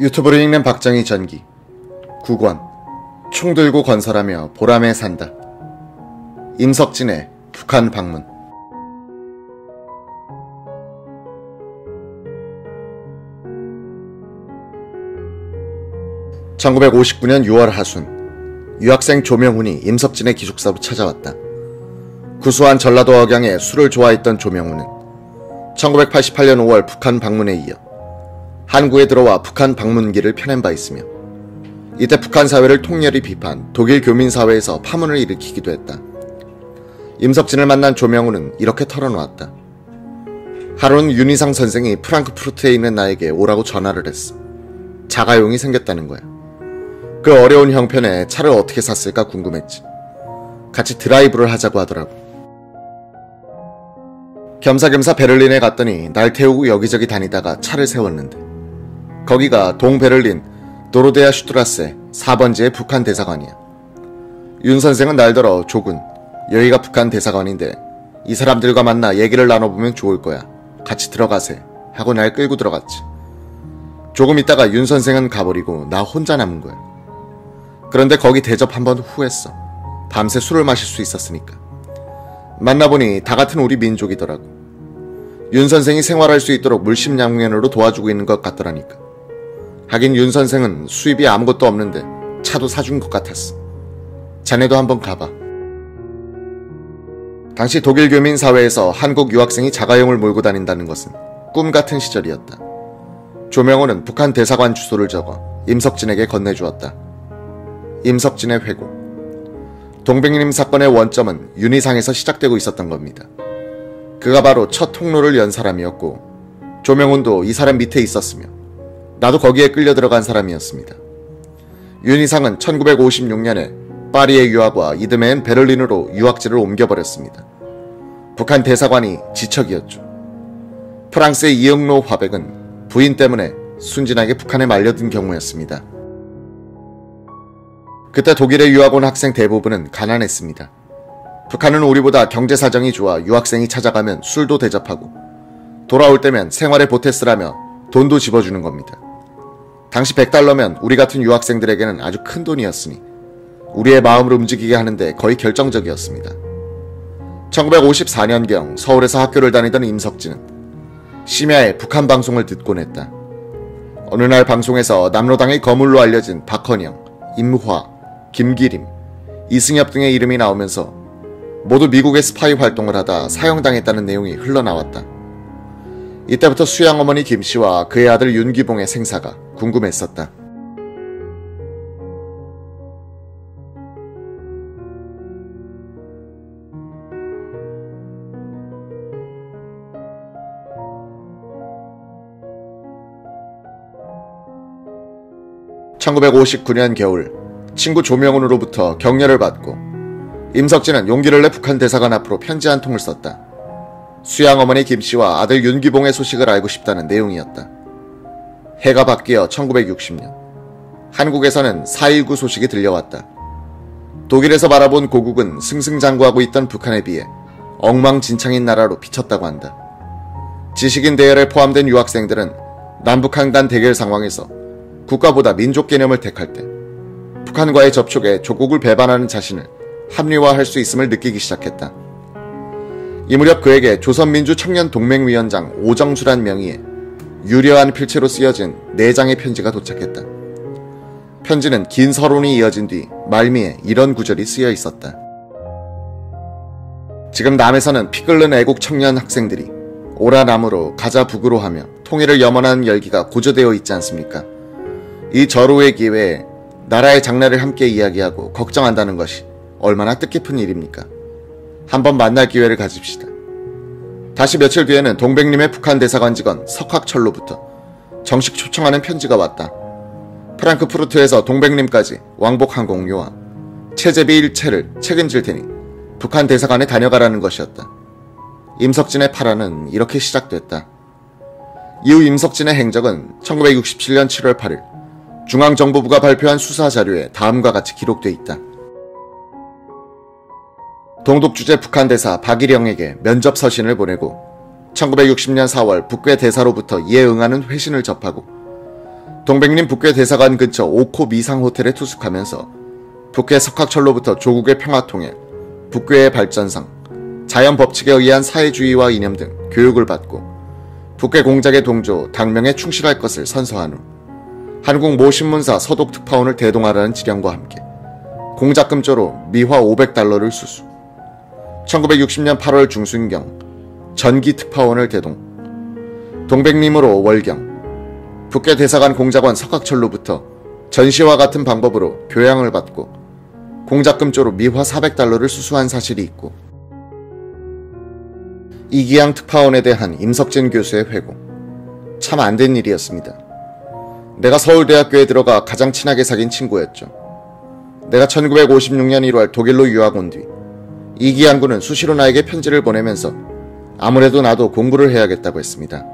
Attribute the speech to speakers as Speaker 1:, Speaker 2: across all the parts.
Speaker 1: 유튜브를 읽는 박정희 전기 9권 총 들고 건설하며 보람에 산다. 임석진의 북한 방문. (1959년 6월) 하순, 유학생 조명훈이 임석진의 기숙사로 찾아왔다. 구수한 전라도 억양에 술을 좋아했던 조명훈은 1988년 5월 북한 방문에 이어 한국에 들어와 북한 방문기를 펴낸 바 있으며, 이때 북한 사회를 통렬히 비판, 독일 교민사회에서 파문을 일으키기도 했다. 임석진을 만난 조명훈은 이렇게 털어놓았다. 하루는 윤희상 선생이 프랑크푸르트에 있는 나에게 오라고 전화를 했어. 자가용이 생겼다는 거야. 그 어려운 형편에 차를 어떻게 샀을까 궁금했지. 같이 드라이브를 하자고 하더라고. 겸사겸사 베를린에 갔더니 날 태우고 여기저기 다니다가 차를 세웠는데, 거기가 동베를린 도로데아 슈트라세 4번지의 북한 대사관이야. 윤 선생은 날더러 조군, 여기가 북한 대사관인데 이 사람들과 만나 얘기를 나눠보면 좋을 거야. 같이 들어가세 하고 날 끌고 들어갔지. 조금 있다가 윤 선생은 가버리고 나 혼자 남은 거야. 그런데 거기 대접 한번 후했어. 밤새 술을 마실 수 있었으니까. 만나보니 다 같은 우리 민족이더라고. 윤 선생이 생활할 수 있도록 물심양면으로 도와주고 있는 것 같더라니까. 하긴 윤 선생은 수입이 아무것도 없는데 차도 사준 것 같았어. 자네도 한번 가봐. 당시 독일 교민 사회에서 한국 유학생이 자가용을 몰고 다닌다는 것은 꿈같은 시절이었다. 조명호는 북한 대사관 주소를 적어 임석진에게 건네주었다. 임석진의 회고. 동백림 사건의 원점은 윤희상에서 시작되고 있었던 겁니다. 그가 바로 첫 통로를 연 사람이었고, 조명훈도 이 사람 밑에 있었으며 나도 거기에 끌려 들어간 사람이었습니다. 윤희상은 1956년에 파리에 유학과 이듬해엔 베를린으로 유학지를 옮겨버렸습니다. 북한 대사관이 지척이었죠. 프랑스의 이응로 화백은 부인 때문에 순진하게 북한에 말려든 경우였습니다. 그때 독일에 유학 온 학생 대부분은 가난했습니다. 북한은 우리보다 경제 사정이 좋아 유학생이 찾아가면 술도 대접하고 돌아올 때면 생활에 보태쓰라며 돈도 집어주는 겁니다. 당시 100달러면 우리 같은 유학생들에게는 아주 큰 돈이었으니 우리의 마음을 움직이게 하는데 거의 결정적이었습니다. 1954년경 서울에서 학교를 다니던 임석진은 심야에 북한 방송을 듣곤 했다. 어느 날 방송에서 남로당의 거물로 알려진 박헌영, 임화, 김기림, 이승엽 등의 이름이 나오면서 모두 미국의 스파이 활동을 하다 사형당했다는 내용이 흘러나왔다. 이때부터 수양어머니 김씨와 그의 아들 윤기봉의 생사가 궁금했었다. (1959년) 겨울, 친구 조명훈으로부터 격려를 받고 임석진은 용기를 내 북한 대사관 앞으로 편지 한 통을 썼다. 수양어머니 김씨와 아들 윤기봉의 소식을 알고 싶다는 내용이었다. 해가 바뀌어 1960년, 한국에서는 4.19 소식이 들려왔다. 독일에서 바라본 고국은 승승장구하고 있던 북한에 비해 엉망진창인 나라로 비쳤다고 한다. 지식인 대열에 포함된 유학생들은 남북한간 대결 상황에서 국가보다 민족 개념을 택할 때 북한과의 접촉에 조국을 배반하는 자신을 합리화할 수 있음을 느끼기 시작했다. 이 무렵 그에게 조선민주청년동맹위원장 오정수란 명의의 유려한 필체로 쓰여진 4장의 편지가 도착했다. 편지는 긴 서론이 이어진 뒤 말미에 이런 구절이 쓰여 있었다. 지금 남에서는 피 끓는 애국 청년 학생들이 오라 남으로 가자 북으로 하며 통일을 염원하는 열기가 고조되어 있지 않습니까? 이 절호의 기회에 나라의 장래를 함께 이야기하고 걱정한다는 것이 얼마나 뜻깊은 일입니까? 한번 만날 기회를 가집시다. 다시 며칠 뒤에는 동백림의 북한 대사관 직원 석학철로부터 정식 초청하는 편지가 왔다. 프랑크푸르트에서 동백림까지 왕복 항공료와 체제비 일체를 책임질 테니 북한 대사관에 다녀가라는 것이었다. 임석진의 파란은 이렇게 시작됐다. 이후 임석진의 행적은 1967년 7월 8일 중앙정보부가 발표한 수사자료에 다음과 같이 기록돼 있다. 동독주재 북한 대사 박일영에게 면접 서신을 보내고 1960년 4월 북괴 대사로부터 이에 응하는 회신을 접하고 동백림 북괴 대사관 근처 5코 미상 호텔에 투숙하면서 북괴 석학철로부터 조국의 평화통일, 북괴의 발전상, 자연 법칙에 의한 사회주의와 이념 등 교육을 받고 북괴 공작의 동조, 당명에 충실할 것을 선서한 후 한국 모 신문사 서독 특파원을 대동하라는 지령과 함께 공작금조로 미화 500달러를 수수. 1960년 8월 중순경 전기 특파원을 대동. 동백림으로 월경. 북괴 대사관 공작원 석학철로부터 전시와 같은 방법으로 교양을 받고 공작금조로 미화 400달러를 수수한 사실이 있고, 이기양 특파원에 대한 임석진 교수의 회고. 참 안 된 일이었습니다. 내가 서울대학교에 들어가 가장 친하게 사귄 친구였죠. 내가 1956년 1월 독일로 유학 온 뒤 이기양 군은 수시로 나에게 편지를 보내면서 아무래도 나도 공부를 해야겠다고 했습니다.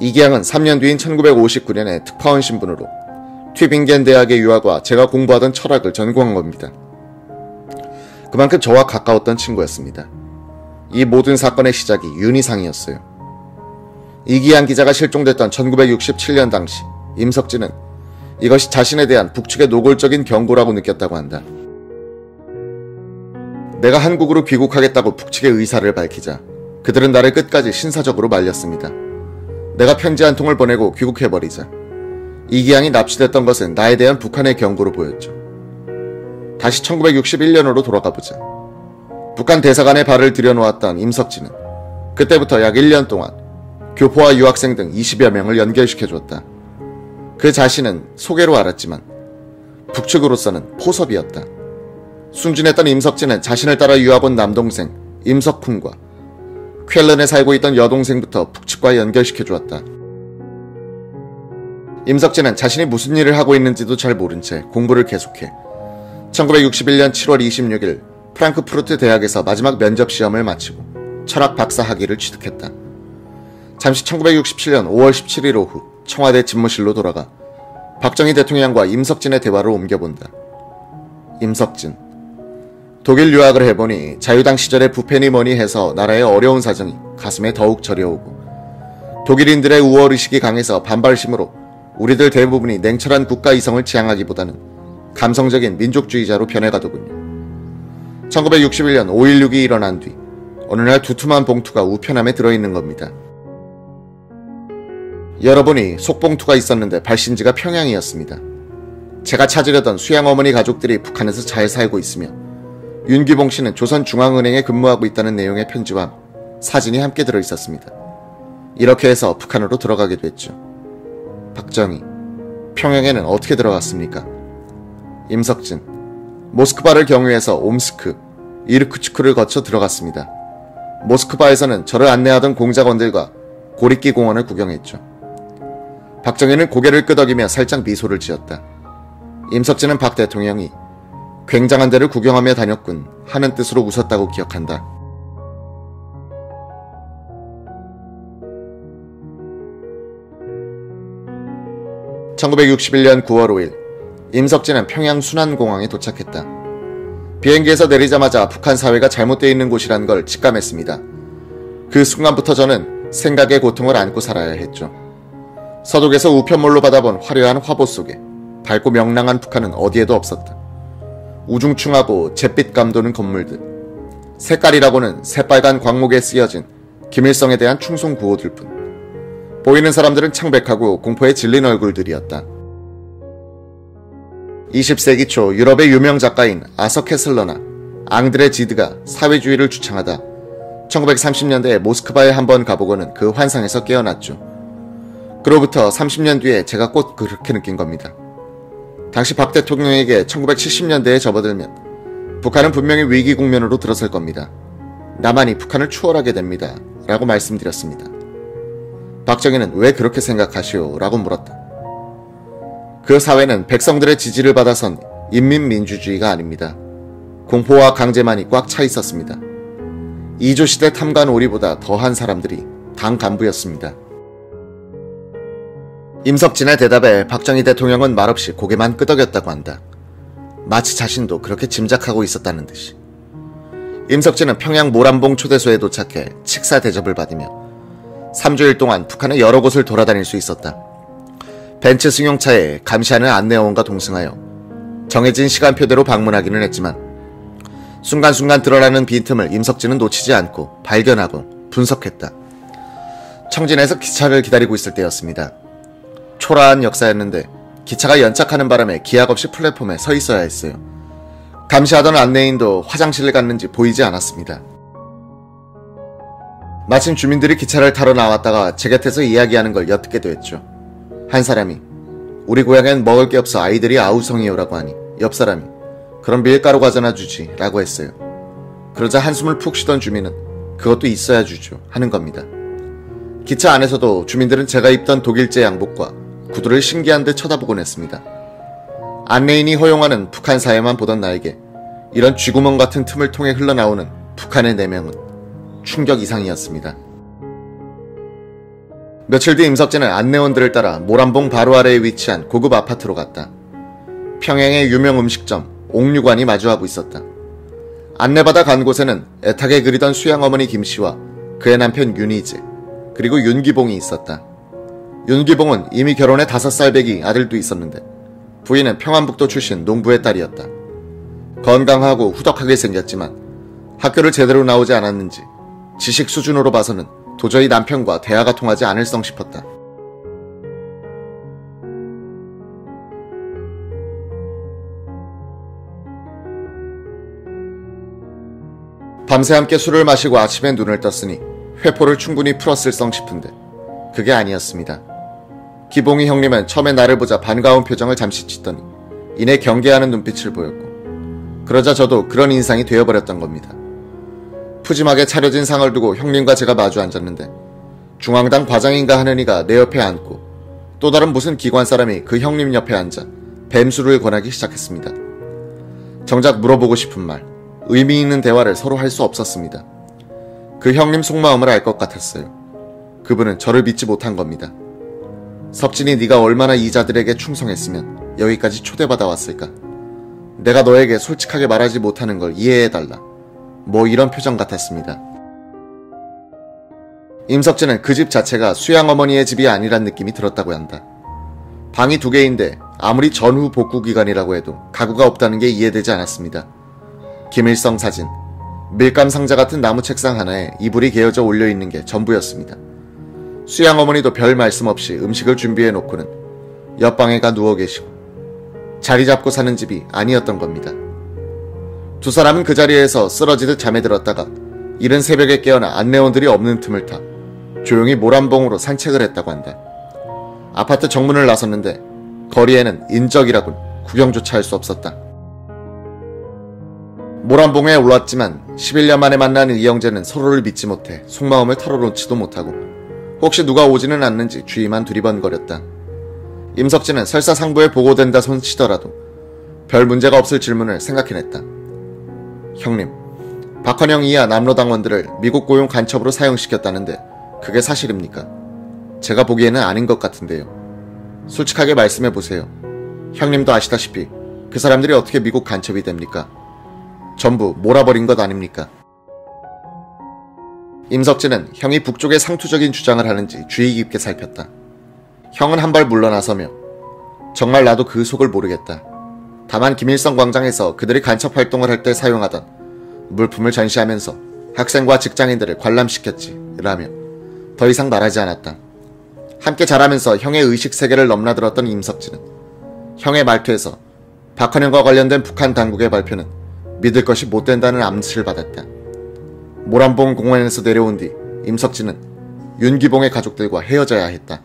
Speaker 1: 이기양은 3년 뒤인 1959년에 특파원 신분으로 튜빙겐 대학에 유학와 제가 공부하던 철학을 전공한 겁니다. 그만큼 저와 가까웠던 친구였습니다. 이 모든 사건의 시작이 윤희상이었어요. 이기양 기자가 실종됐던 1967년 당시 임석진은 이것이 자신에 대한 북측의 노골적인 경고라고 느꼈다고 한다. 내가 한국으로 귀국하겠다고 북측의 의사를 밝히자 그들은 나를 끝까지 신사적으로 말렸습니다. 내가 편지 한 통을 보내고 귀국해버리자 이기양이 납치됐던 것은 나에 대한 북한의 경고로 보였죠. 다시 1961년으로 돌아가보자. 북한 대사관에 발을 들여놓았던 임석진은 그때부터 약 1년 동안 교포와 유학생 등 20여 명을 연결시켜줬다. 그 자신은 소개로 알았지만 북측으로서는 포섭이었다. 순진했던 임석진은 자신을 따라 유학 온 남동생 임석훈과 쾰른에 살고 있던 여동생부터 북측과 연결시켜주었다. 임석진은 자신이 무슨 일을 하고 있는지도 잘 모른 채 공부를 계속해 1961년 7월 26일 프랑크푸르트 대학에서 마지막 면접 시험을 마치고 철학 박사 학위를 취득했다. 잠시 1967년 5월 17일 오후 청와대 집무실로 돌아가 박정희 대통령과 임석진의 대화를 옮겨본다. 임석진. 독일 유학을 해보니 자유당 시절의 부패니 뭐니 해서 나라의 어려운 사정이 가슴에 더욱 저려오고 독일인들의 우월의식이 강해서 반발심으로 우리들 대부분이 냉철한 국가 이성을 지향하기보다는 감성적인 민족주의자로 변해가더군요. 1961년 5.16이 일어난 뒤 어느 날 두툼한 봉투가 우편함에 들어있는 겁니다. 열어보니 속봉투가 있었는데 발신지가 평양이었습니다. 제가 찾으려던 수양어머니 가족들이 북한에서 잘 살고 있으며 윤기봉 씨는 조선중앙은행에 근무하고 있다는 내용의 편지와 사진이 함께 들어있었습니다. 이렇게 해서 북한으로 들어가게 됐죠. 박정희, 평양에는 어떻게 들어갔습니까? 임석진, 모스크바를 경유해서 옴스크, 이르쿠츠크를 거쳐 들어갔습니다. 모스크바에서는 저를 안내하던 공작원들과 고리끼 공원을 구경했죠. 박정희는 고개를 끄덕이며 살짝 미소를 지었다. 임석진은 박 대통령이 굉장한 데를 구경하며 다녔군 하는 뜻으로 웃었다고 기억한다. (1961년 9월 5일) 임석진은 평양 순안공항에 도착했다. 비행기에서 내리자마자 북한 사회가 잘못되어 있는 곳이란 걸 직감했습니다. 그 순간부터 저는 생각의 고통을 안고 살아야 했죠. 서독에서 우편물로 받아본 화려한 화보 속에 밝고 명랑한 북한은 어디에도 없었다. 우중충하고 잿빛 감도는 건물들, 색깔이라고는 새빨간 광목에 쓰여진 김일성에 대한 충성 구호들 뿐. 보이는 사람들은 창백하고 공포에 질린 얼굴들이었다. 20세기 초 유럽의 유명 작가인 아서 캐슬러나 앙드레 지드가 사회주의를 주창하다 1930년대에 모스크바에 한번 가보고는 그 환상에서 깨어났죠. 그로부터 30년 뒤에 제가 꼭 그렇게 느낀 겁니다. 당시 박 대통령에게 1970년대에 접어들면 북한은 분명히 위기 국면으로 들어설 겁니다. 나만이 북한을 추월하게 됩니다. 라고 말씀드렸습니다. 박정희는 왜 그렇게 생각하시오? 라고 물었다. 그 사회는 백성들의 지지를 받아선 인민민주주의가 아닙니다. 공포와 강제만이 꽉 차 있었습니다. 이조시대 탐관 오리보다 더한 사람들이 당 간부였습니다. 임석진의 대답에 박정희 대통령은 말없이 고개만 끄덕였다고 한다. 마치 자신도 그렇게 짐작하고 있었다는 듯이. 임석진은 평양 모란봉 초대소에 도착해 식사 대접을 받으며 3주일 동안 북한의 여러 곳을 돌아다닐 수 있었다. 벤츠 승용차에 감시하는 안내원과 동승하여 정해진 시간표대로 방문하기는 했지만 순간순간 드러나는 빈틈을 임석진은 놓치지 않고 발견하고 분석했다. 청진에서 기차를 기다리고 있을 때였습니다. 초라한 역사였는데 기차가 연착하는 바람에 기약 없이 플랫폼에 서 있어야 했어요. 감시하던 안내인도 화장실을 갔는지 보이지 않았습니다. 마침 주민들이 기차를 타러 나왔다가 제 곁에서 이야기하는 걸 엿듣게 됐죠. 한 사람이 우리 고향엔 먹을 게 없어 아이들이 아우성이요라고 하니 옆 사람이 그럼 밀가루 과자나 주지 라고 했어요. 그러자 한숨을 푹 쉬던 주민은 그것도 있어야 주죠 하는 겁니다. 기차 안에서도 주민들은 제가 입던 독일제 양복과 구두를 신기한 듯 쳐다보곤 했습니다. 안내인이 허용하는 북한 사회만 보던 나에게 이런 쥐구멍 같은 틈을 통해 흘러나오는 북한의 내명은 충격 이상이었습니다. 며칠 뒤 임석진은 안내원들을 따라 모란봉 바로 아래에 위치한 고급 아파트로 갔다. 평양의 유명 음식점 옥류관이 마주하고 있었다. 안내받아 간 곳에는 애타게 그리던 수양어머니 김씨와 그의 남편 윤희재 그리고 윤기봉이 있었다. 윤기봉은 이미 결혼해 5살 배기 아들도 있었는데 부인은 평안북도 출신 농부의 딸이었다. 건강하고 후덕하게 생겼지만 학교를 제대로 나오지 않았는지 지식 수준으로 봐서는 도저히 남편과 대화가 통하지 않을성 싶었다. 밤새 함께 술을 마시고 아침에 눈을 떴으니 회포를 충분히 풀었을성 싶은데 그게 아니었습니다. 기봉이 형님은 처음에 나를 보자 반가운 표정을 잠시 짓더니 이내 경계하는 눈빛을 보였고 그러자 저도 그런 인상이 되어버렸던 겁니다. 푸짐하게 차려진 상을 두고 형님과 제가 마주 앉았는데 중앙당 과장인가 하는 이가 내 옆에 앉고 또 다른 무슨 기관 사람이 그 형님 옆에 앉아 뱀수를 권하기 시작했습니다. 정작 물어보고 싶은 말, 의미 있는 대화를 서로 할 수 없었습니다. 그 형님 속마음을 알 것 같았어요. 그분은 저를 믿지 못한 겁니다. 석진이 네가 얼마나 이자들에게 충성했으면 여기까지 초대받아 왔을까? 내가 너에게 솔직하게 말하지 못하는 걸 이해해달라. 뭐 이런 표정 같았습니다. 임석진은 그 집 자체가 수양어머니의 집이 아니란 느낌이 들었다고 한다. 방이 2개인데 아무리 전후 복구기간이라고 해도 가구가 없다는 게 이해되지 않았습니다. 김일성 사진, 밀감 상자 같은 나무 책상 하나에 이불이 개어져 올려있는 게 전부였습니다. 수양어머니도 별 말씀 없이 음식을 준비해놓고는 옆방에 가 누워 계시고 자리 잡고 사는 집이 아니었던 겁니다. 두 사람은 그 자리에서 쓰러지듯 잠에 들었다가 이른 새벽에 깨어나 안내원들이 없는 틈을 타 조용히 모란봉으로 산책을 했다고 한다. 아파트 정문을 나섰는데 거리에는 인적이라곤 구경조차 할 수 없었다. 모란봉에 올랐지만 11년 만에 만난 이영재는 서로를 믿지 못해 속마음을 털어놓지도 못하고 혹시 누가 오지는 않는지 주위만 두리번거렸다. 임석진은 설사 상부에 보고된다 손치더라도 별 문제가 없을 질문을 생각해냈다. 형님, 박헌영 이하 남로당원들을 미국 고용 간첩으로 사형시켰다는데 그게 사실입니까? 제가 보기에는 아닌 것 같은데요. 솔직하게 말씀해보세요. 형님도 아시다시피 그 사람들이 어떻게 미국 간첩이 됩니까? 전부 몰아버린 것 아닙니까? 임석진은 형이 북쪽에 상투적인 주장을 하는지 주의 깊게 살폈다. 형은 한 발 물러나서며 정말 나도 그 속을 모르겠다. 다만 김일성 광장에서 그들이 간첩 활동을 할 때 사용하던 물품을 전시하면서 학생과 직장인들을 관람시켰지 라며 더 이상 말하지 않았다. 함께 자라면서 형의 의식세계를 넘나들었던 임석진은 형의 말투에서 박헌영과 관련된 북한 당국의 발표는 믿을 것이 못된다는 암시를 받았다. 모란봉 공원에서 내려온 뒤 임석진은 윤기봉의 가족들과 헤어져야 했다.